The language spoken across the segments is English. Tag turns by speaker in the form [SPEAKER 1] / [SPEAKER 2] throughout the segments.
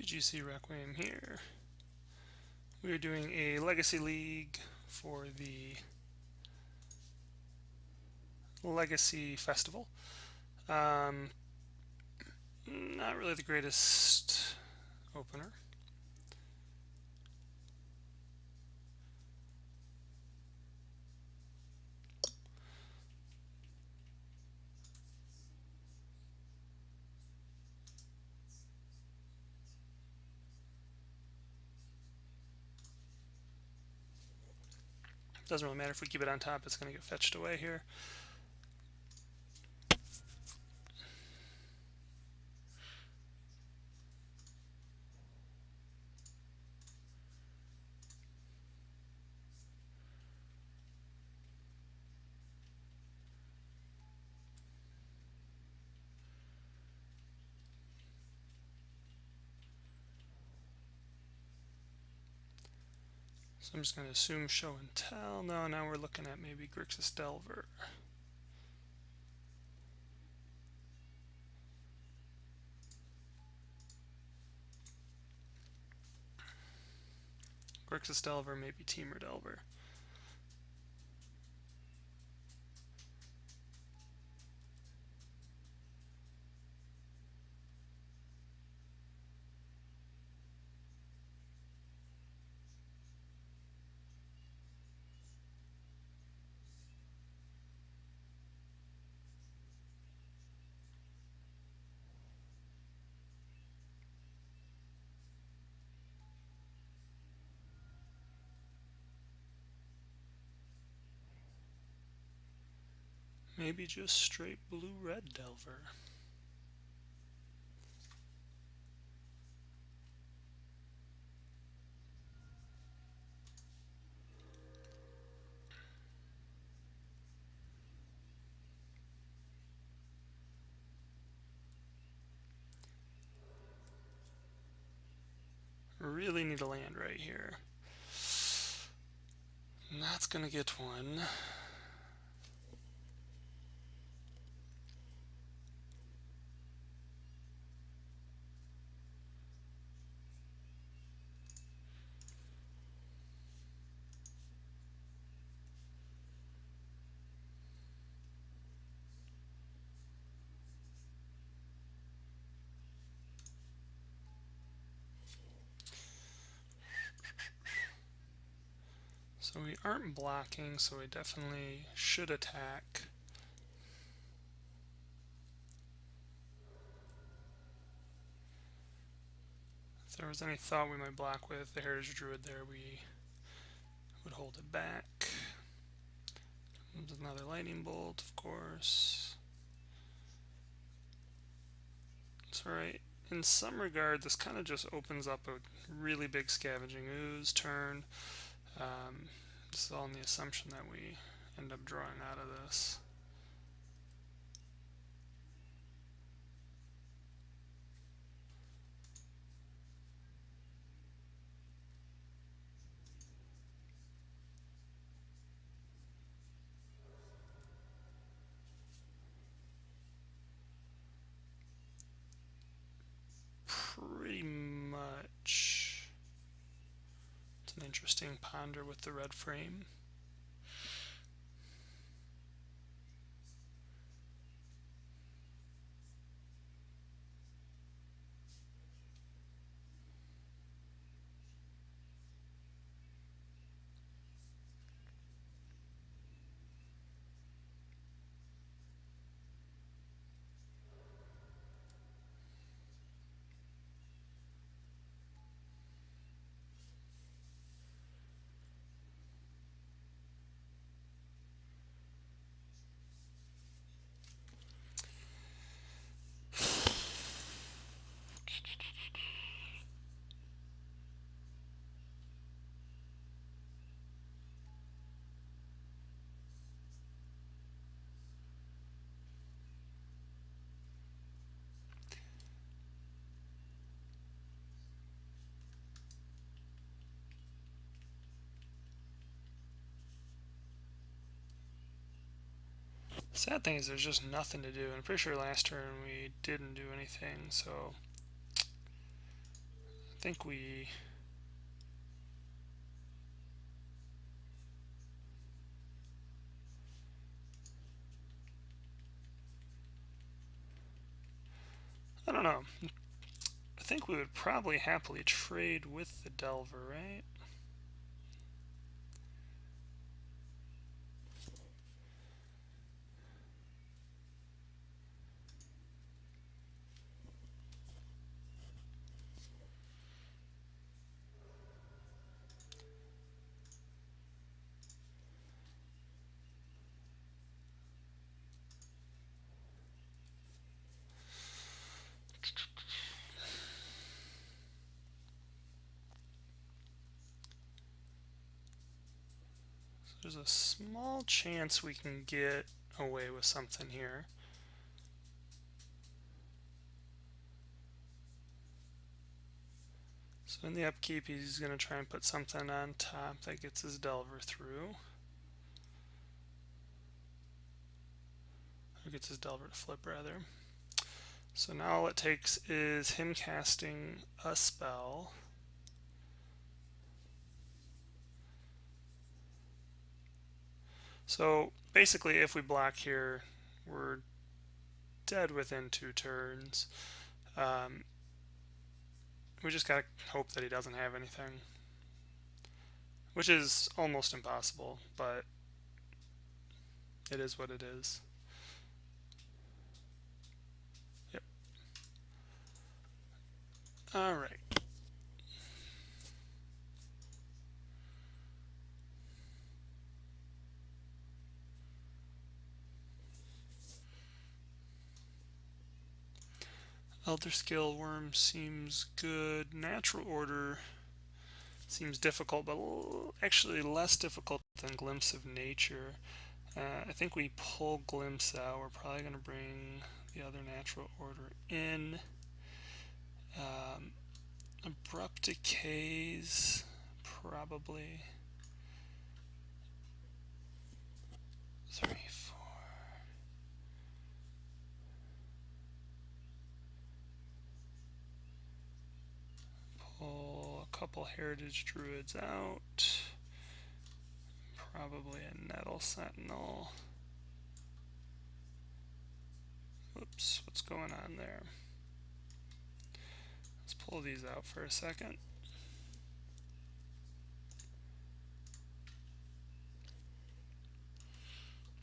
[SPEAKER 1] UGC Requiem here. We are doing a Legacy League for the Legacy Festival. Not really the greatest opener. Doesn't really matter if we keep it on top, it's going to get fetched away here. So I'm just going to assume show and tell. No, now we're looking at maybe Grixis Delver. Grixis Delver, maybe Teamer Delver. Maybe just straight blue-red Delver. Really need a land right here. And that's going to get one. So we aren't blocking, so we definitely should attack. If there was any thought we might block with the Heritage Druid there, we would hold it back. There's another Lightning Bolt, of course. It's alright. In some regard, this kind of just opens up a really big Scavenging Ooze turn. This is all on the assumption that we end up drawing out of this. Pretty much. It's an interesting ponder with the red frame. Sad thing is there's just nothing to do. I'm pretty sure last turn we didn't do anything, so think we... I don't know. I think we would probably happily trade with the Delver, right? There's a small chance we can get away with something here. So in the upkeep, he's going to try and put something on top that gets his Delver through. Or gets his Delver to flip, rather. So now all it takes is him casting a spell. So basically, if we block here, we're dead within 2 turns. We just gotta hope that he doesn't have anything, which is almost impossible, but it is what it is. Yep. Alright. Elder Scale Worm seems good. Natural Order seems difficult, but actually less difficult than Glimpse of Nature. I think we pull Glimpse out. We're probably going to bring the other Natural Order in. Abrupt Decays, probably. 3, 4. Pull a couple Heritage Druids out. Probably a Nettle Sentinel. Oops, what's going on there? Let's pull these out for a second.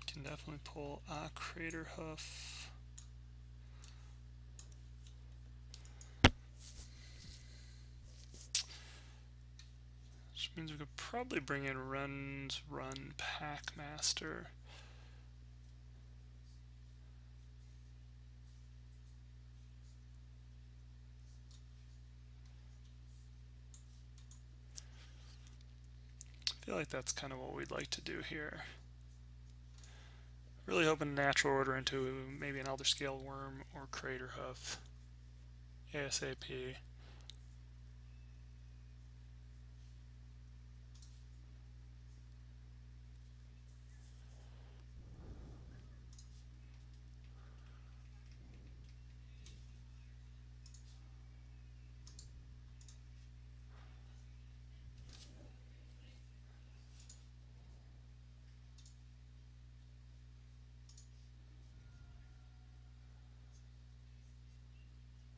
[SPEAKER 1] Can definitely pull a Crater Hoof. Which means we could probably bring in Run Packmaster. I feel like that's kind of what we'd like to do here. Really hoping Natural Order into maybe an Elder Scale Worm or Crater Hoof ASAP.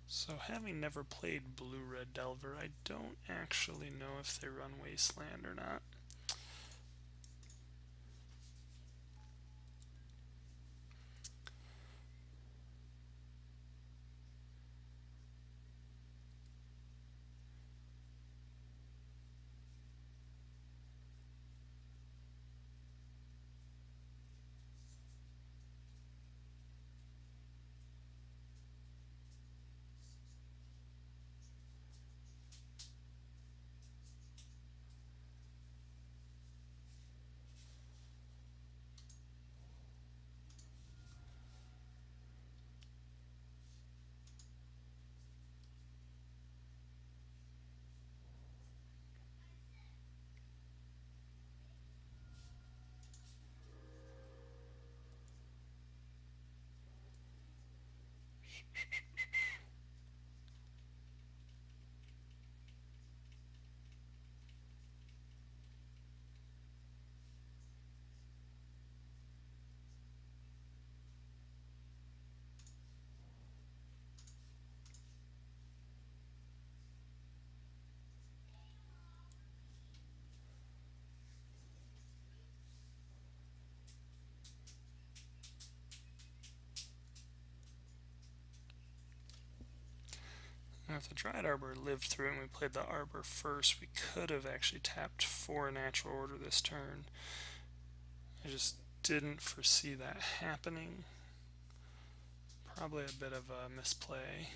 [SPEAKER 1] So having never played Blue-Red Delver, I don't actually know if they run Wasteland or not. if the Dryad Arbor lived through and we played the Arbor first, we could have actually tapped for a natural order this turn. I just didn't foresee that happening. Probably a bit of a misplay.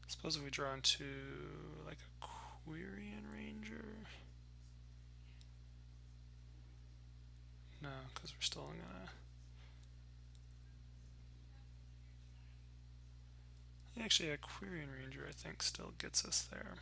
[SPEAKER 1] Suppose if we draw into like a Quirion Ranger. No, because we're still gonna. Actually, a Quirion Ranger I think still gets us there.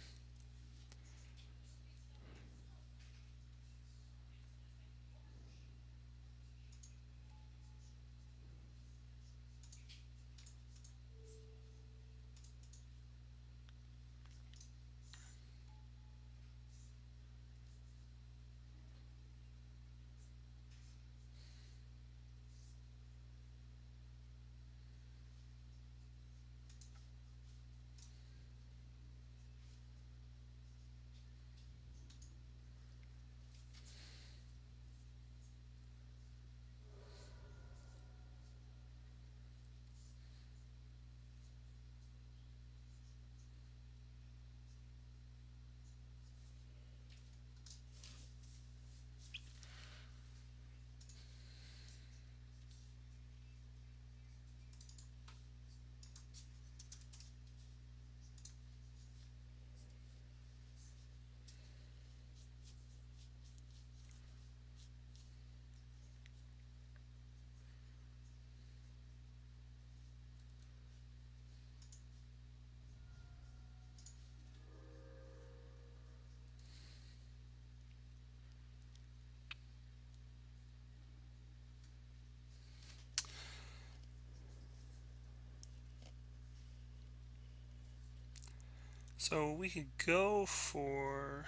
[SPEAKER 1] So we could go for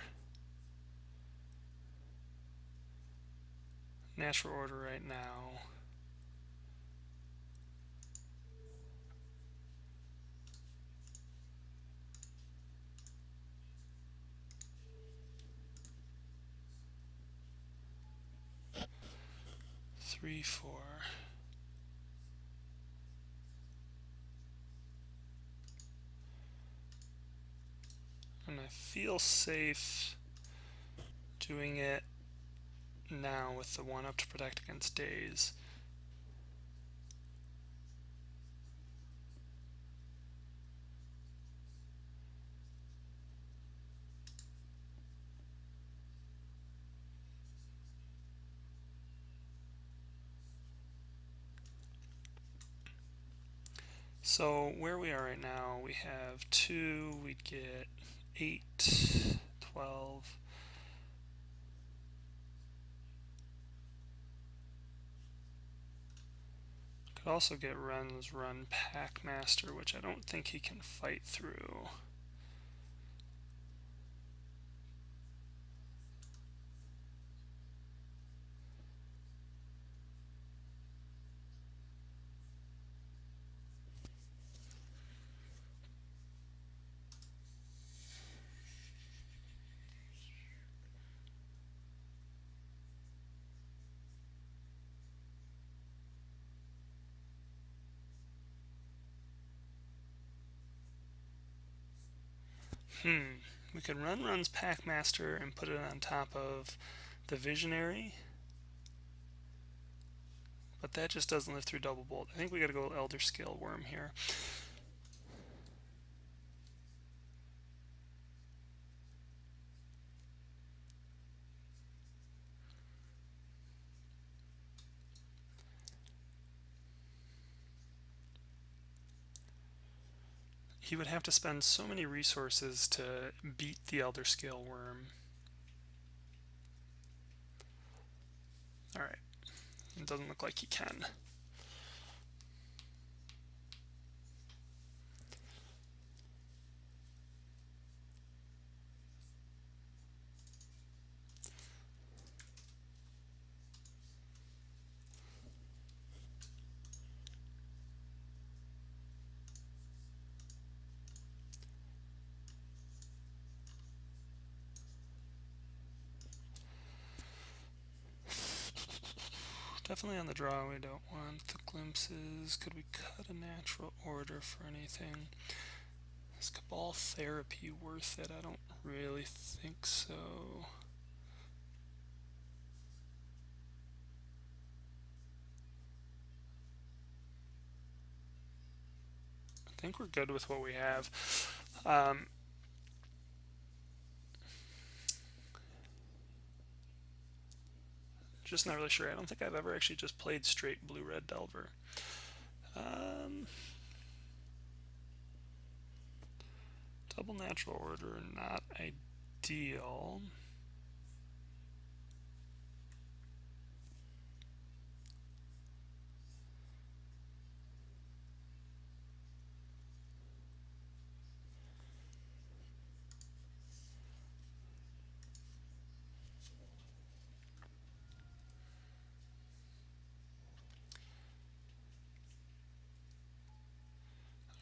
[SPEAKER 1] natural order right now. Three, four. And I feel safe doing it now with the 1-up to protect against daze. So where we are right now, we have 2, we'd get 8, 12. Could also get Ren's Run Packmaster, which I don't think he can fight through. We could run Run's Packmaster and put it on top of the Visionary, but that just doesn't live through Double Bolt. I think we gotta go Elder Scale Worm here. He would have to spend so many resources to beat the Elder Scale Worm. Alright, it doesn't look like he can. Definitely on the draw, we don't want the glimpses. Could we cut a natural order for anything? Is Cabal Therapy worth it? I don't really think so. I think we're good with what we have. Just not really sure. I don't think I've ever actually just played straight blue-red Delver. Double natural order, not ideal.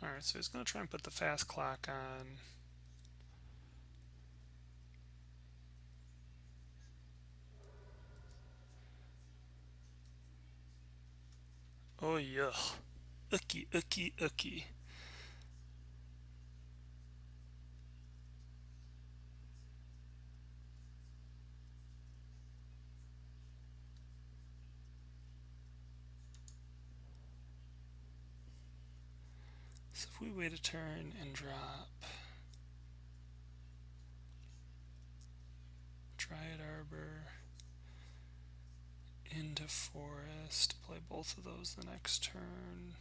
[SPEAKER 1] Alright, so he's going to try and put the fast clock on. Oh, yuck. Icky, icky, icky. So if we wait a turn and drop Dryad Arbor into Forest, play both of those the next turn.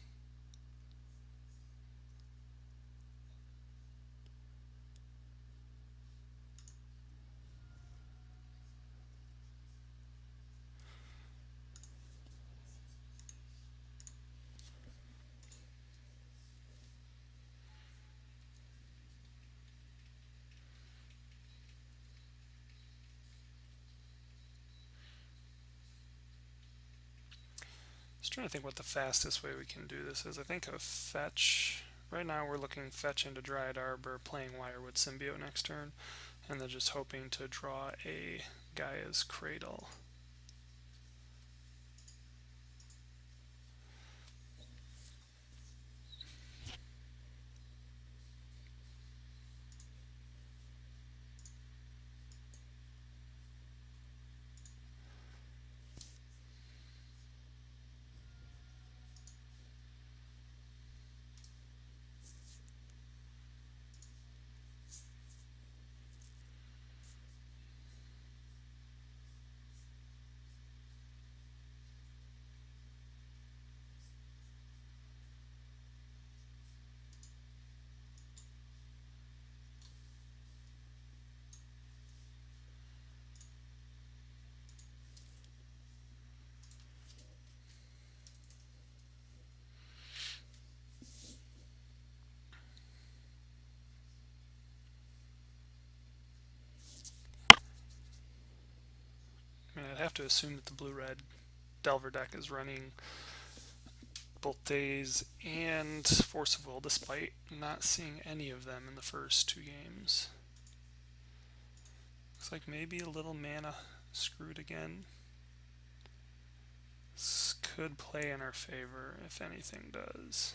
[SPEAKER 1] Just trying to think what the fastest way we can do this is. I think a fetch. Right now we're looking fetch into Dryad Arbor, playing Wirewood Symbiote next turn, and then just hoping to draw a Gaia's Cradle. I mean, I'd have to assume that the blue-red Delver deck is running both Daze and Force of Will, despite not seeing any of them in the first two games. Looks like maybe a little mana screwed again. This could play in our favor if anything does.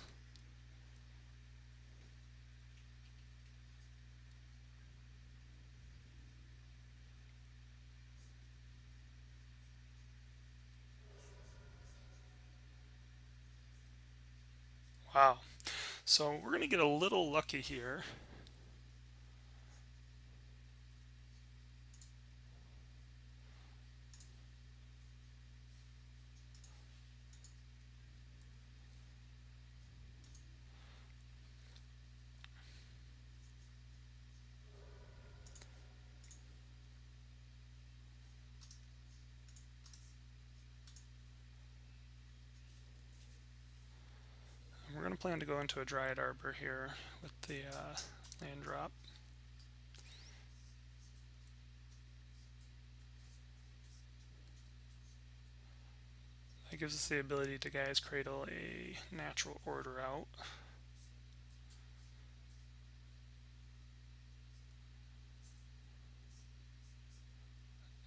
[SPEAKER 1] Wow. So we're going to get a little lucky here. We're going to plan to go into a Dryad Arbor here with the land drop. That gives us the ability to Gaia's Cradle a natural order out.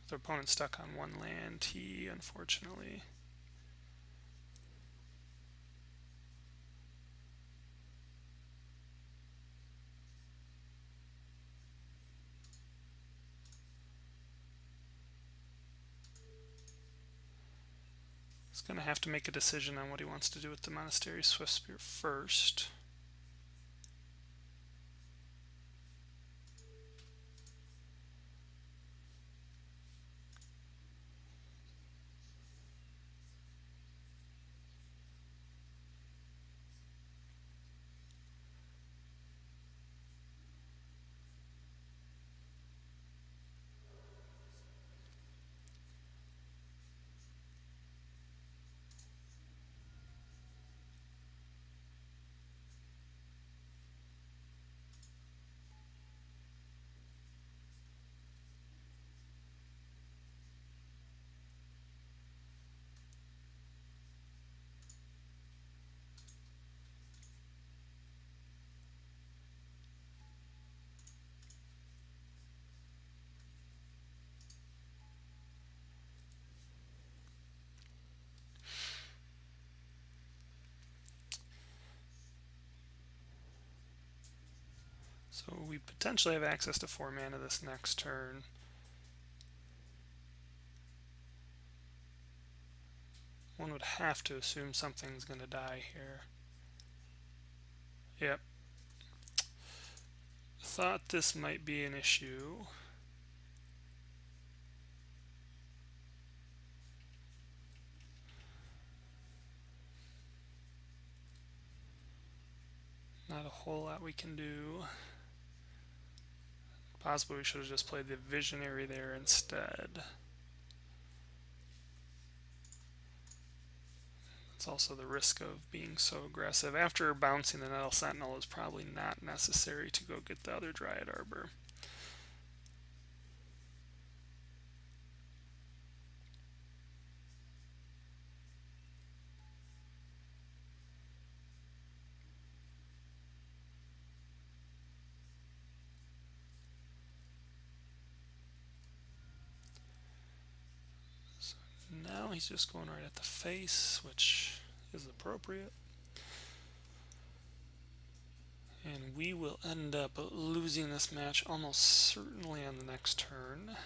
[SPEAKER 1] With our opponent stuck on one land, he unfortunately He's going to have to make a decision on what he wants to do with the Monastery Swiftspear first. So we potentially have access to 4 mana this next turn. One would have to assume something's going to die here. Yep. Thought this might be an issue. Not a whole lot we can do. Possibly we should have just played the Visionary there instead. It's also the risk of being so aggressive. After bouncing the Nettle Sentinel, is probably not necessary to go get the other Dryad Arbor. So now he's just going right at the face, which is appropriate. And we will end up losing this match almost certainly on the next turn.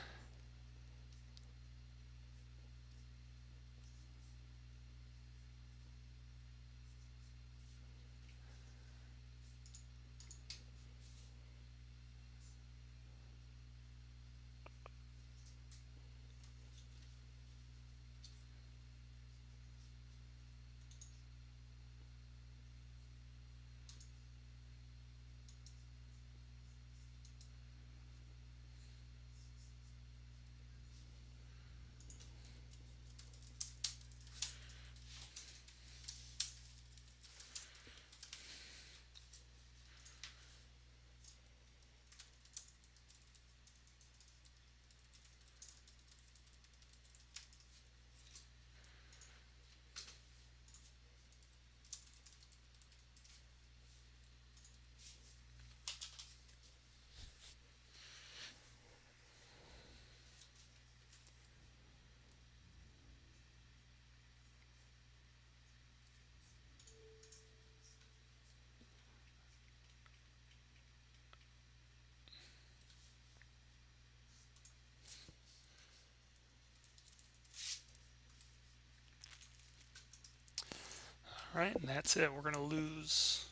[SPEAKER 1] Alright, and that's it. We're going to lose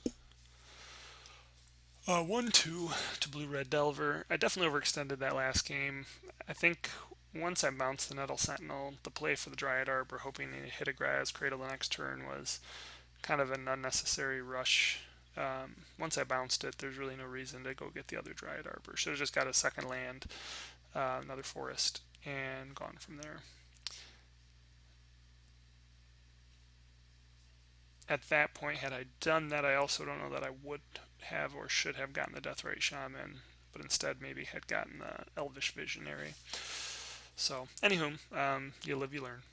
[SPEAKER 1] 1-2 to Blue-Red Delver. I definitely overextended that last game. I think once I bounced the Nettle Sentinel, the play for the Dryad Arbor, hoping to hit a Grass Cradle the next turn, was kind of an unnecessary rush. Once I bounced it, there's really no reason to go get the other Dryad Arbor. Should have just got a second land, another forest, and gone from there. At that point, had I done that, I also don't know that I would have or should have gotten the Deathrite Shaman, but instead maybe had gotten the Elvish Visionary. So, anywho, you live, you learn.